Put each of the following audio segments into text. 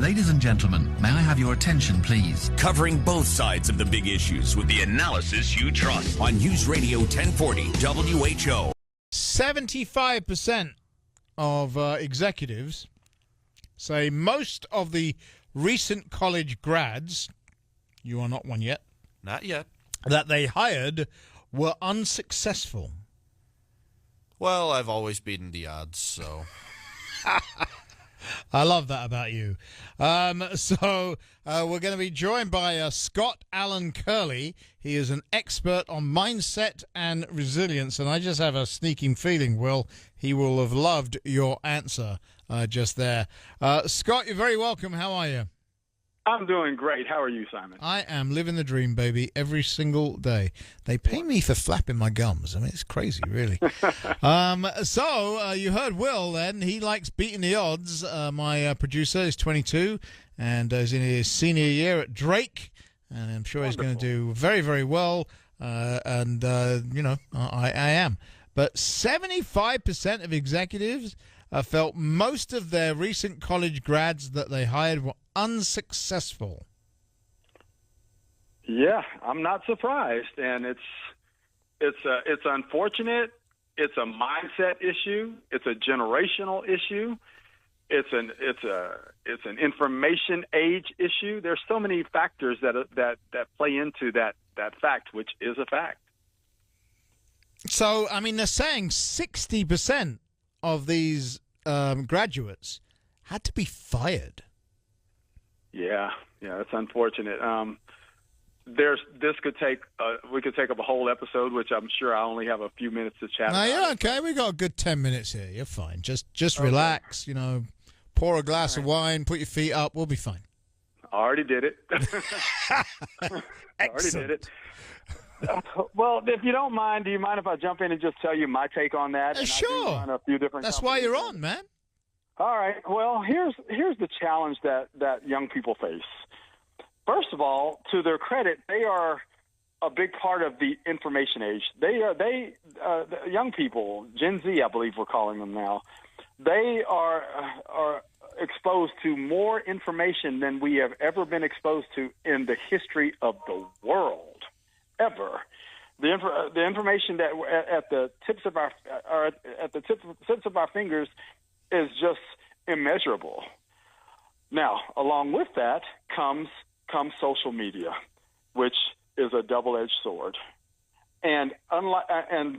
Ladies and gentlemen, may I have your attention, please? Covering both sides of the big issues with the analysis you trust on News Radio 1040 WHO. 75% of executives say most of the recent college grads, you are not one yet, Not yet. that they hired were unsuccessful. Well, I've always beaten the odds, so... I love that about you. So we're going to be joined by Scott Allen Curley. He is an expert on mindset and resilience, and I just have a sneaking feeling, Will, he will have loved your answer just there. Scott, you're very welcome. How are you? I'm doing great. How are you, Simon? I am living the dream, baby, every single day. They pay me for flapping my gums. I mean, it's crazy, really. So you heard Will then. He likes beating the odds. My producer is 22 and is in his senior year at Drake. And I'm sure Wonderful. he's going to do very, very well. I am. But 75% of executives felt most of their recent college grads that they hired were unsuccessful. Yeah, I'm not surprised, and it's unfortunate. It's a mindset issue. It's a generational issue. It's an information age issue. There's so many factors that play into that fact, which is a fact. So, I mean, they're saying 60% of these graduates had to be fired. Yeah, it's unfortunate. This could take we could take up a whole episode, which I'm sure I only have a few minutes to chat. No, about. you're okay. We got a good 10 minutes here. You're fine. Just relax. You know, pour a glass of wine, put your feet up. We'll be fine. I already did it. Already did it. Well, if you don't mind, do you mind if I jump in and just tell you my take on that? And Sure. I do run a few different That's why companies. you're on, man. All right. Well, here's the challenge that young people face. First of all, to their credit, they are a big part of the information age. The young people, Gen Z, I believe we're calling them now. They are exposed to more information than we have ever been exposed to in the history of the world, ever. The information that at the tips of our fingers is just immeasurable. Now, along with that comes social media, which is a double-edged sword. And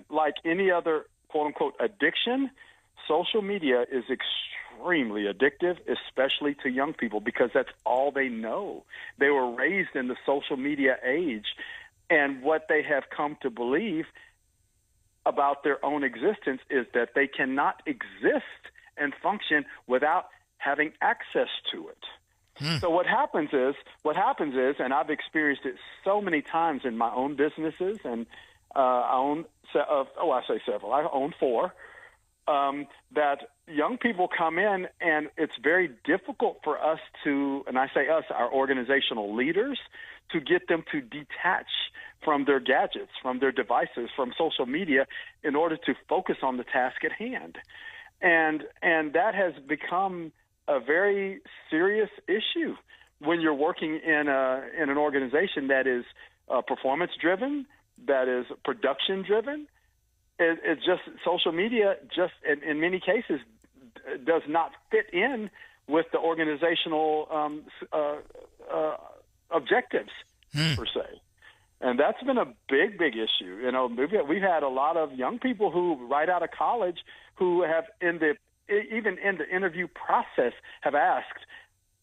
like any other quote-unquote addiction, social media is extremely addictive, especially to young people, because that's all they know. They were raised in the social media age, and what they have come to believe about their own existence is that they cannot exist and function without having access to it. So what happens is, and I've experienced it so many times in my own businesses, and I own several. I own 4. That young people come in, and it's very difficult for us to, and I say us, our organizational leaders, to get them to detach from their gadgets, from their devices, from social media, in order to focus on the task at hand. And that has become a very serious issue when you're working in an organization that is performance driven, that is production driven. It's just social media just in many cases does not fit in with the organizational objectives per se. And that's been a big, big issue. You know, we've had a lot of young people who right out of college who have even in the interview process have asked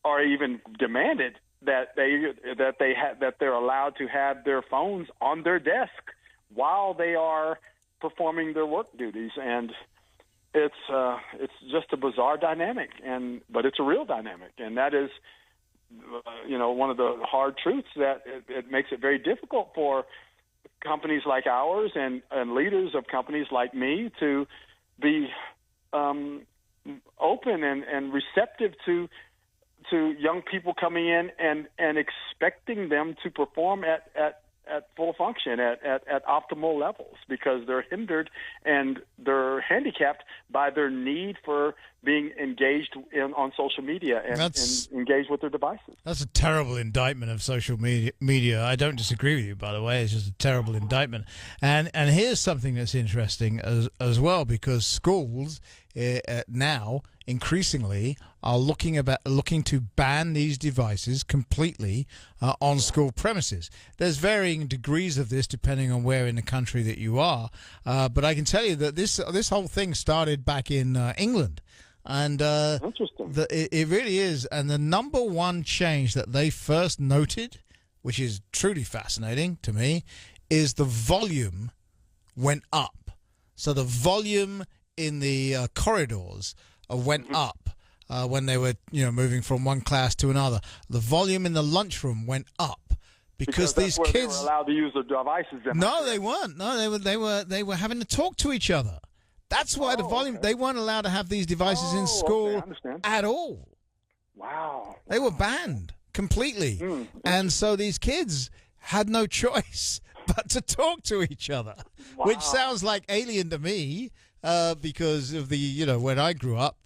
or even demanded that they're allowed to have their phones on their desk while they are performing their work duties. And it's just a bizarre dynamic, but it's a real dynamic, and that is one of the hard truths that it makes it very difficult for companies like ours and leaders of companies like me to be open and receptive to young people coming in and expecting them to perform at full function, at optimal levels, because they're hindered and they're handicapped by their need for being engaged on social media and engaged with their devices. That's a terrible indictment of social media. I don't disagree with you, by the way. It's just a terrible indictment. And here's something that's interesting as well, because schools now increasingly are looking to ban these devices completely on school premises. There's varying degrees of this depending on where in the country that you are, but I can tell you that this whole thing started back in England. And interesting. It really is. And the number one change that they first noted, which is truly fascinating to me, is the volume went up. So the volume in the corridors went up when they were, moving from one class to another. The volume in the lunchroom went up because these that's where kids they were allowed to use their devices. No, they weren't. No, they were having to talk to each other. That's why the volume. Okay. They weren't allowed to have these devices in school at all. Wow. They were banned completely. And so these kids had no choice but to talk to each other, which sounds like alien to me because of the, when I grew up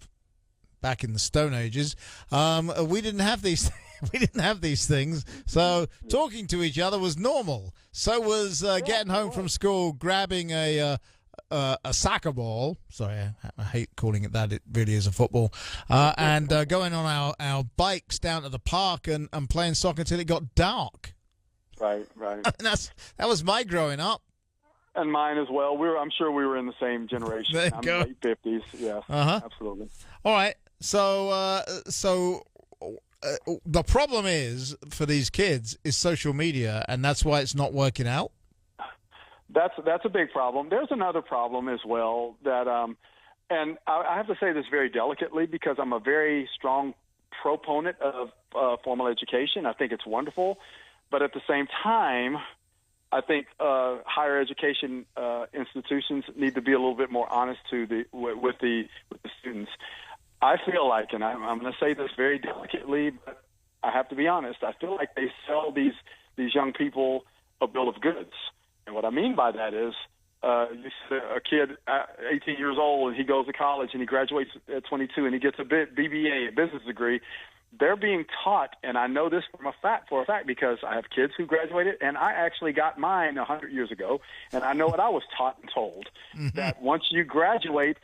back in the Stone Ages, we didn't have these we didn't have these things. So talking to each other was normal. So was getting home from school, grabbing a soccer ball. Sorry, I hate calling it that. It really is a football. And going on our bikes down to the park and playing soccer until it got dark. Right. And that was my growing up. And mine as well. I'm sure we were in the same generation. There you I'm go. late 50s. Yes, absolutely. All right. So the problem is for these kids is social media, and that's why it's not working out. That's a big problem. There's another problem as well that, and I have to say this very delicately because I'm a very strong proponent of formal education. I think it's wonderful, but at the same time, I think higher education institutions need to be a little bit more honest with the students. I feel like, and I'm going to say this very delicately, but I have to be honest. I feel like they sell these young people a bill of goods. And what I mean by that is a kid 18 years old, and he goes to college, and he graduates at 22, and he gets a BBA, a business degree. They're being taught, and I know this for a fact because I have kids who graduated, and I actually got mine 100 years ago, and I know what I was taught and told, that once you graduate,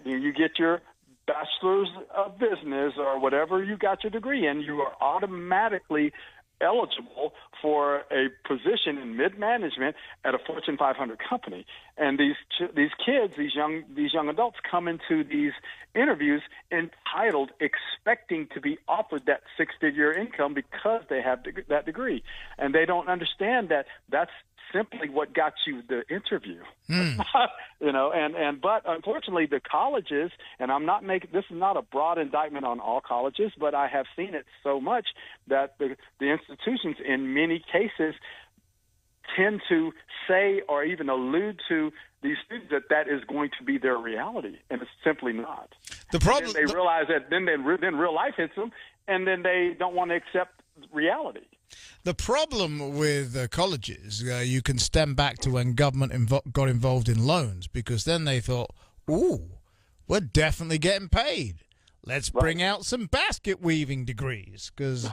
you get your bachelor's of business or whatever you got your degree in, you are automatically eligible for a position in mid-management at a Fortune 500 company. And these kids, these young adults come into these interviews entitled, expecting to be offered that six-figure income because they have that degree. And they don't understand that that's simply what got you the interview. But unfortunately the colleges, and this is not a broad indictment on all colleges, but I have seen it so much that the institutions in many cases tend to say or even allude to these students that is going to be their reality, and it's simply not. The problem, they realize that then real life hits them, and then they don't want to accept reality. The problem with colleges, you can stem back to when government got involved in loans, because then they thought, ooh, we're definitely getting paid. Let's bring out some basket weaving degrees, because,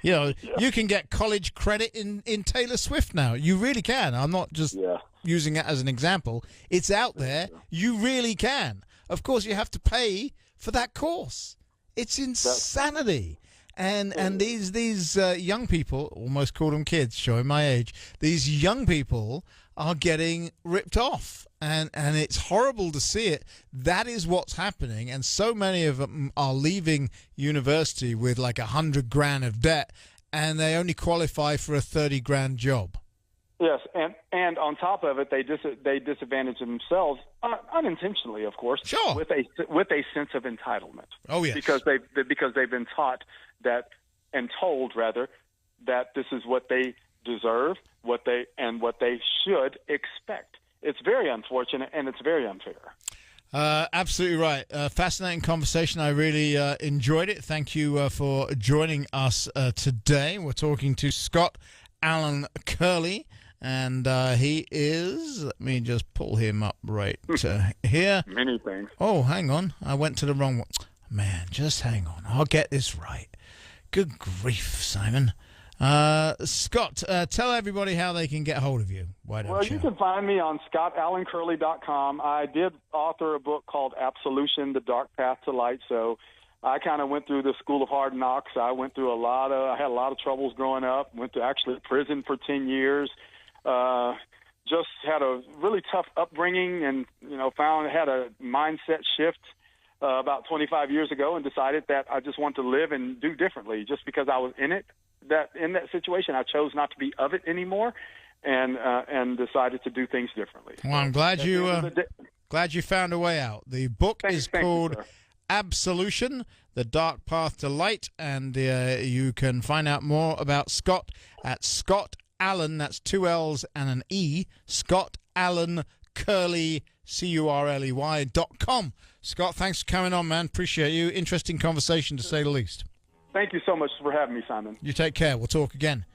you can get college credit in Taylor Swift now. You really can. I'm not just using it as an example. It's out there. You really can. Of course, you have to pay for that course. It's insanity. And these young people, almost call them kids, showing my age, these young people are getting ripped off. And it's horrible to see it. That is what's happening. And so many of them are leaving university with like $100,000 of debt, and they only qualify for a $30,000 job. Yes, and on top of it, they disadvantage themselves unintentionally, of course. Sure. With a sense of entitlement. Oh yes. Because they've been taught that, and told rather, that this is what they deserve, what they should expect. It's very unfortunate, and it's very unfair. Absolutely right. Fascinating conversation. I really enjoyed it. Thank you for joining us today. We're talking to Scott Allen Curley, And he is, let me just pull him up right here. Many things. Oh, hang on. I went to the wrong one. Man, just hang on. I'll get this right. Good grief, Simon. Scott, tell everybody how they can get hold of you. Why don't Well, you? you can find me on scottallencurley.com. I did author a book called Absolution, The Dark Path to Light. So I kind of went through the school of hard knocks. I went through I had a lot of troubles growing up, went to actually prison for 10 years. Just had a really tough upbringing and, had a mindset shift about 25 years ago and decided that I just want to live and do differently. Just because I was in that situation, I chose not to be of it anymore and decided to do things differently. Well, I'm glad you found a way out. The book is called Absolution, The Dark Path to Light, and you can find out more about Scott at Scott Allen, that's 2 L's and an E, Scott Allen Curley, CURLEY.com. Scott, thanks for coming on, man. Appreciate you. Interesting conversation, to say the least. Thank you so much for having me, Simon. You take care. We'll talk again.